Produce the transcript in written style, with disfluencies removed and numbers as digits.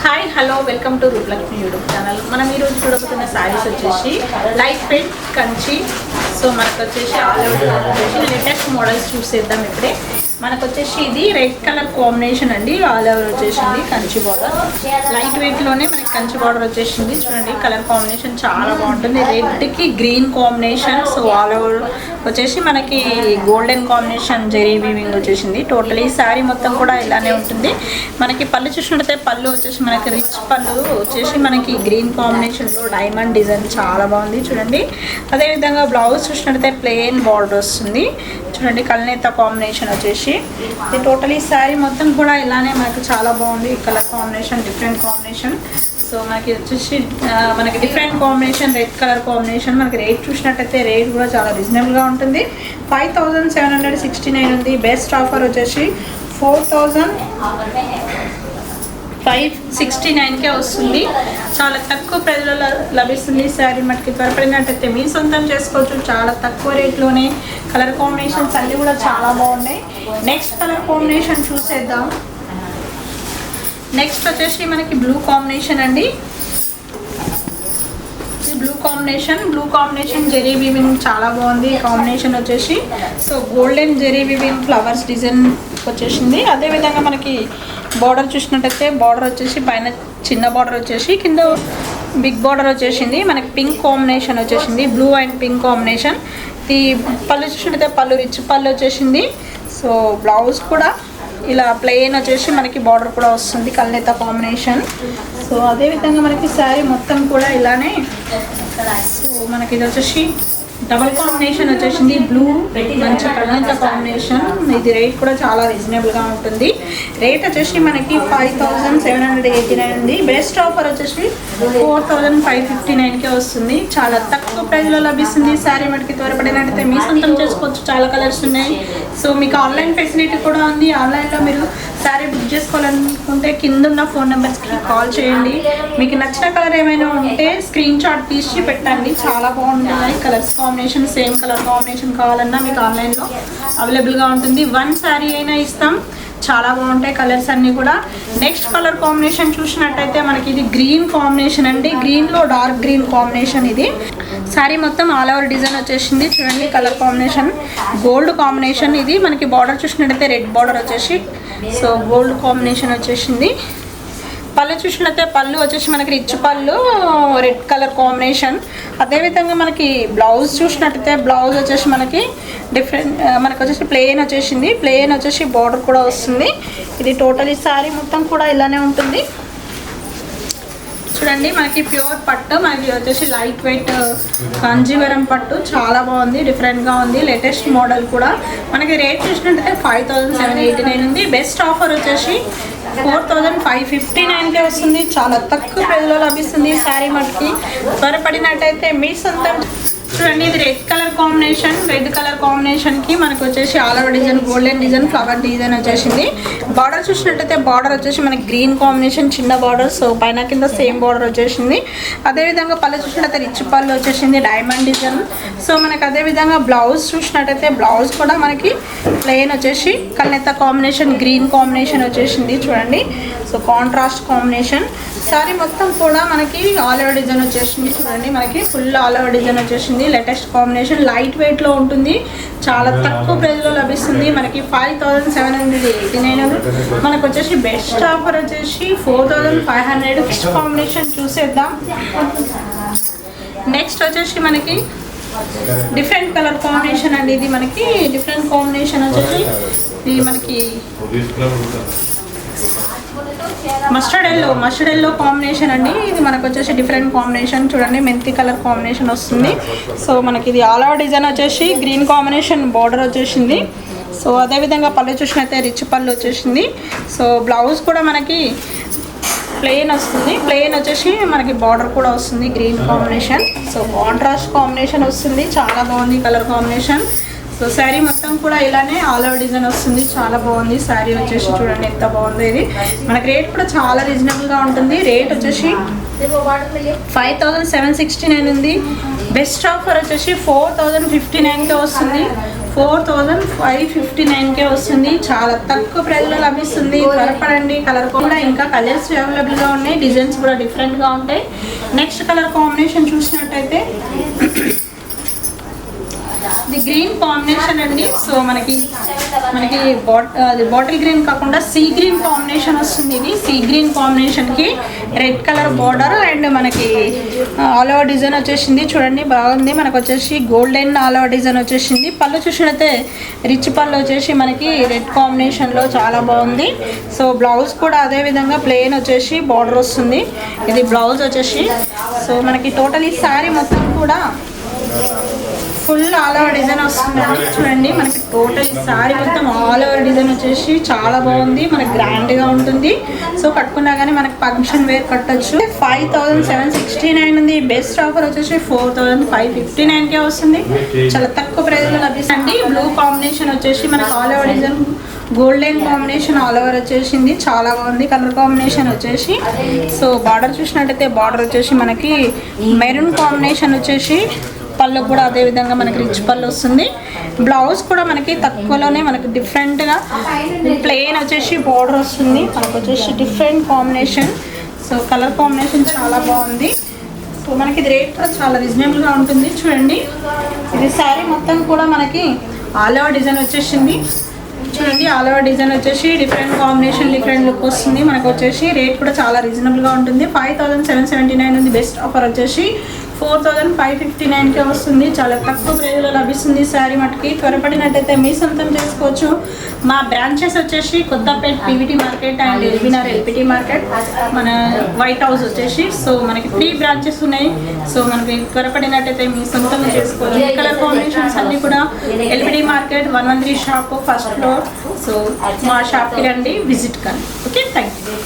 Hi hello welcome to Rupalakshmi YouTube channel. మనం ఈరోజు చూడబోతున్న శారీస్ వచ్చేసి లైట్ వెయిట్ కంచి. సో మనకు వచ్చేసి ఆల్ ఓవర్ వచ్చేసి లేటెస్ట్ మోడల్స్ చూసేద్దాం. ఇప్పుడే మనకు వచ్చేసి ఇది రెడ్ కలర్ కాంబినేషన్ అండి. ఆల్ ఓవర్ వచ్చేసింది కంచి బార్డర్, లైట్ వెయిట్లోనే మనకి కంచి బార్డర్ వచ్చేసింది. చూడండి కలర్ కాంబినేషన్ చాలా బాగుంటుంది. రెడ్కి green combination. So all over వచ్చేసి మనకి గోల్డెన్ కాంబినేషన్ జెరీ వీవింగ్ వచ్చేసింది. టోటల్ ఈ శారీ మొత్తం కూడా ఇలానే ఉంటుంది. మనకి పళ్ళు చూసినట్టయితే పళ్ళు వచ్చేసి మనకి రిచ్ పళ్ళు వచ్చేసి మనకి గ్రీన్ కాంబినేషన్లో డైమండ్ డిజైన్ చాలా బాగుంది చూడండి. అదేవిధంగా బ్లౌజ్ చూసినట్టయితే ప్లెయిన్ బార్డర్ వస్తుంది చూడండి. కల్నేత కాంబినేషన్ వచ్చేసి ఇది టోటల్ ఈ శారీ మొత్తం కూడా ఇలానే మనకి చాలా బాగుంది. Colour combination different combination. So మనకి వచ్చేసి మనకి different combination red colour combination. మనకి రేట్ చూసినట్టయితే రేట్ కూడా చాలా రీజనబుల్గా ఉంటుంది. 5769 ఉంది. బెస్ట్ ఆఫర్ వచ్చేసి 4569కే వస్తుంది. చాలా తక్కువ ప్రైజ్లో లభిస్తుంది శారీ. మనకి త్వరపడినట్టయితే మీరు సొంతం చేసుకోవచ్చు చాలా తక్కువ రేట్లోనే. కలర్ కాంబినేషన్స్ అన్నీ కూడా చాలా బాగున్నాయి. నెక్స్ట్ కలర్ కాంబినేషన్ చూసేద్దాం. నెక్స్ట్ వచ్చేసి మనకి బ్లూ కాంబినేషన్ అండి. బ్లూ కాంబినేషన్ జెరీ వీవింగ్ చాలా బాగుంది. కాంబినేషన్ వచ్చేసి so golden zari weaving flowers design వచ్చేసింది. అదేవిధంగా మనకి బార్డర్ చూసినట్టయితే బార్డర్ వచ్చేసి పైన చిన్న బార్డర్ వచ్చేసి కింద బిగ్ బార్డర్ వచ్చేసింది. మనకి పింక్ కాంబినేషన్ వచ్చేసింది. Blue and pink combination. ఈ పళ్ళు చూసినట్టయితే పళ్ళు రిచ్ పళ్ళు వచ్చేసింది. సో బ్లౌజ్ కూడా ఇలా ప్లెయిన్ వచ్చేసి మనకి బార్డర్ కూడా వస్తుంది. కల్నేత కాంబినేషన్. సో అదేవిధంగా మనకి శారీ మొత్తం కూడా ఇలానే. సో మనకి ఇది వచ్చేసి డబల్ కాంబినేషన్ వచ్చేసింది. బ్లూ మంచి కల్నేత కాంబినేషన్. ఇది రేట్ కూడా చాలా రీజనబుల్గా ఉంటుంది. రేట్ వచ్చేసి మనకి 5789 ఉంది. బెస్ట్ ఆఫర్ వచ్చేసి 4559కే వస్తుంది. చాలా తక్కువ ప్రైస్లో లభిస్తుంది శారీ. మనకి త్వరపడినట్టయితే మీ సొంతం చేసుకోవచ్చు. చాలా కలర్స్ ఉన్నాయి. సో మీకు ఆన్లైన్ ఫెసిలిటీ కూడా ఉంది. ఆన్లైన్లో మీరు శారీ బుక్ చేసుకోవాలనుకుంటే కింద ఉన్న ఫోన్ నెంబర్స్కి కాల్ చేయండి. మీకు నచ్చిన కలర్ ఏమైనా ఉంటే స్క్రీన్ షాట్ తీసి పెట్టండి. చాలా బాగుంటున్నాయి colours combination. Same colour combination కావాలన్నా మీకు ఆన్లైన్లో అవైలబుల్గా ఉంటుంది. వన్ శారీ అయినా ఇస్తాం. చాలా బాగుంటాయి కలర్స్ అన్నీ కూడా. నెక్స్ట్ కలర్ కాంబినేషన్ చూసినట్టయితే మనకి ఇది గ్రీన్ కాంబినేషన్ అండి. గ్రీన్లో డార్క్ గ్రీన్ కాంబినేషన్. ఇది శారీ మొత్తం ఆల్ ఓవర్ డిజైన్ వచ్చేసింది చూడండి. Colour combination gold combination. ఇది మనకి బార్డర్ చూసినట్టయితే రెడ్ బార్డర్ వచ్చేసి సో గోల్డ్ కాంబినేషన్ వచ్చేసింది. పళ్ళు చూసినట్లయితే పళ్ళు వచ్చేసి మనకి రిచ్ పళ్ళు రెడ్ కలర్ కాంబినేషన్. అదేవిధంగా మనకి బ్లౌజ్ చూసినట్టయితే బ్లౌజ్ వచ్చేసి మనకి డిఫరెంట్ మనకి వచ్చేసి ప్లెయిన్ వచ్చేసింది. ప్లెయిన్ వచ్చేసి బార్డర్ కూడా వస్తుంది. ఇది టోటల్ ఈ శారీ మొత్తం కూడా ఇలానే ఉంటుంది చూడండి. మనకి ప్యూర్ పట్టు. మనకి వచ్చేసి లైట్ వెయిట్ కాంజీవరం పట్టు చాలా బాగుంది. డిఫరెంట్గా ఉంది. లేటెస్ట్ మోడల్ కూడా. మనకి రేట్ చూసినట్టయితే 5789 ఉంది. బెస్ట్ ఆఫర్ వచ్చేసి 4559కే వస్తుంది. చాలా తక్కువ ప్రైస్లో లభిస్తుంది శారీ. మనకి త్వరపడినట్టయితే మీ సొంతం చూడండి. ఇది red colour combination. Red colour కాంబినేషన్కి మనకు వచ్చేసి all over design golden design flower design వచ్చేసింది. బార్డర్ చూసినట్టయితే బార్డర్ వచ్చేసి మనకి గ్రీన్ కాంబినేషన్ చిన్న బార్డర్. సో పైన కింద సేమ్ బార్డర్ వచ్చేసింది. అదేవిధంగా పళ్ళు చూసినట్టయితే రిచ్ పళ్ళు వచ్చేసింది డైమండ్ డిజైన్. సో మనకి అదేవిధంగా బ్లౌజ్ చూసినట్టయితే బ్లౌజ్ కూడా మనకి ప్లెయిన్ వచ్చేసి కల్నేత కాంబినేషన్ గ్రీన్ కాంబినేషన్ వచ్చేసింది చూడండి. So contrast combination. శారీ మొత్తం కూడా మనకి ఆల్ ఓవర్ డిజైన్ వచ్చేసింది చూడండి. మనకి ఫుల్ ఆల్ ఓవర్ డిజైన్ వచ్చేసింది. లేటెస్ట్ కాంబినేషన్ లైట్ వెయిట్లో ఉంటుంది. చాలా తక్కువ ప్రైస్లో లభిస్తుంది. మనకి 5789. మనకు వచ్చేసి బెస్ట్ ఆఫర్ వచ్చేసి 4500. నెక్స్ట్ కాంబినేషన్ చూసేద్దాం. నెక్స్ట్ వచ్చేసి మనకి డిఫరెంట్ కలర్ కాంబినేషన్ అండి. ఇది మనకి డిఫరెంట్ కాంబినేషన్ వచ్చేసి ఇది మనకి మస్టర్డ్ ఎల్లో కాంబినేషన్ అండి. ఇది మనకు వచ్చేసి డిఫరెంట్ కాంబినేషన్ చూడండి. మెంతి కలర్ కాంబినేషన్ వస్తుంది. సో మనకి ఇది ఆల్ ఓవర్ డిజైన్ వచ్చేసి గ్రీన్ కాంబినేషన్ బార్డర్ వచ్చేసింది. సో అదేవిధంగా పళ్ళు చూసినట్టే రిచ్ పళ్ళు వచ్చేసింది. సో బ్లౌజ్ కూడా మనకి ప్లెయిన్ వస్తుంది. ప్లెయిన్ వచ్చేసి మనకి బార్డర్ కూడా వస్తుంది green combination. So contrast combination వస్తుంది. చాలా బాగుంది కలర్ కాంబినేషన్. సో శారీ మొత్తం కూడా ఇలానే ఆల్ ఓవర్ డిజైన్ వస్తుంది. చాలా బాగుంది శారీ వచ్చేసి చూడండి ఎంత బాగుందో. ఇది మనకి రేట్ కూడా చాలా రీజనబుల్గా ఉంటుంది. రేట్ వచ్చేసి 5769 ఉంది. బెస్ట్ ఆఫర్ వచ్చేసి 4059కే వస్తుంది. 4559కే వస్తుంది. చాలా తక్కువ ప్రైస్లో లభిస్తుంది. త్వరపడండి. కలర్ కూడా ఇంకా కలర్స్ అవైలబుల్గా ఉన్నాయి. డిజైన్స్ కూడా డిఫరెంట్గా ఉంటాయి. నెక్స్ట్ కలర్ కాంబినేషన్ చూసినట్టయితే ఇది గ్రీన్ కాంబినేషన్ అండి. సో మనకి బాటిల్ గ్రీన్ కాకుండా సీ గ్రీన్ కాంబినేషన్ వస్తుంది. ఇది సీ గ్రీన్ కాంబినేషన్కి రెడ్ కలర్ బార్డర్ అండ్ మనకి ఆల్ ఓవర్ డిజైన్ వచ్చేసింది. చూడండి బాగుంది. మనకు వచ్చేసి గోల్డెన్ ఆల్ ఓవర్ డిజైన్ వచ్చేసింది. పళ్ళు చూసినట్లయితే రిచ్ పళ్ళు వచ్చేసి మనకి రెడ్ కాంబినేషన్లో చాలా బాగుంది. సో బ్లౌజ్ కూడా అదే విధంగా ప్లెయిన్ వచ్చేసి బార్డర్ వస్తుంది. ఇది బ్లౌజ్ వచ్చేసి సో మనకి టోటల్ ఈ శారీ మొత్తం కూడా ఫుల్ ఆల్ ఓవర్ డిజైన్ వస్తుందండి. చూడండి మనకి టోటల్ సారీ మొత్తం ఆల్ ఓవర్ డిజైన్ వచ్చేసి చాలా బాగుంది. మనకి గ్రాండ్గా ఉంటుంది. సో కట్టుకున్నా కానీ మనకి ఫంక్షన్ వేర్ కట్టచ్చు. 5769 ఉంది. బెస్ట్ ఆఫర్ వచ్చేసి 4559కే వస్తుంది. చాలా తక్కువ ప్రైస్లో లభిస్తుంది. బ్లూ కాంబినేషన్ వచ్చేసి మనకి all over design golden combination all over వచ్చేసింది. చాలా బాగుంది. కలర్ కాంబినేషన్ వచ్చేసి సో బార్డర్ చూసినట్టయితే బార్డర్ వచ్చేసి మనకి మెరూన్ కాంబినేషన్ వచ్చేసి పళ్ళు కూడా అదే విధంగా మనకి రిచ్ పళ్ళు వస్తుంది. బ్లౌజ్ కూడా మనకి తక్కువలోనే మనకి డిఫరెంట్గా ప్లెయిన్ వచ్చేసి బార్డర్ వస్తుంది. మనకు వచ్చేసి different combination. So colour combination చాలా బాగుంది. సో మనకి ఇది రేట్ చాలా రీజనబుల్గా ఉంటుంది. చూడండి ఇది శారీ మొత్తం కూడా మనకి ఆల్ ఓవర్ డిజైన్ వచ్చేసింది. చూడండి ఆల్ ఓవర్ డిజైన్ వచ్చేసి డిఫరెంట్ కాంబినేషన్ డిఫరెంట్ లుక్ వస్తుంది. మనకు వచ్చేసి రేట్ కూడా చాలా రీజనబుల్గా ఉంటుంది. 5779 ఉంది. బెస్ట్ ఆఫర్ వచ్చేసి 4559కే వస్తుంది. చాలా తక్కువ ప్రైస్లో లభిస్తుంది శారీ మటుకి. త్వరపడినట్టయితే మీ సొంతం చేసుకోవచ్చు. మా బ్రాంచెస్ వచ్చేసి Kothapet PVT market and LB Nagar LPT market, మన వైట్ హౌస్ వచ్చేసి సో మనకి 3 బ్రాంచెస్ ఉన్నాయి. సో మనకి త్వరపడినట్టయితే మీ సొంతంగా చేసుకోవచ్చు. ఈ కలర్ కాంబినేషన్స్ అన్నీ కూడా LPT market 113 shop first floor. So మా షాప్కి రండి, విజిట్ కండి. Okay, thank you.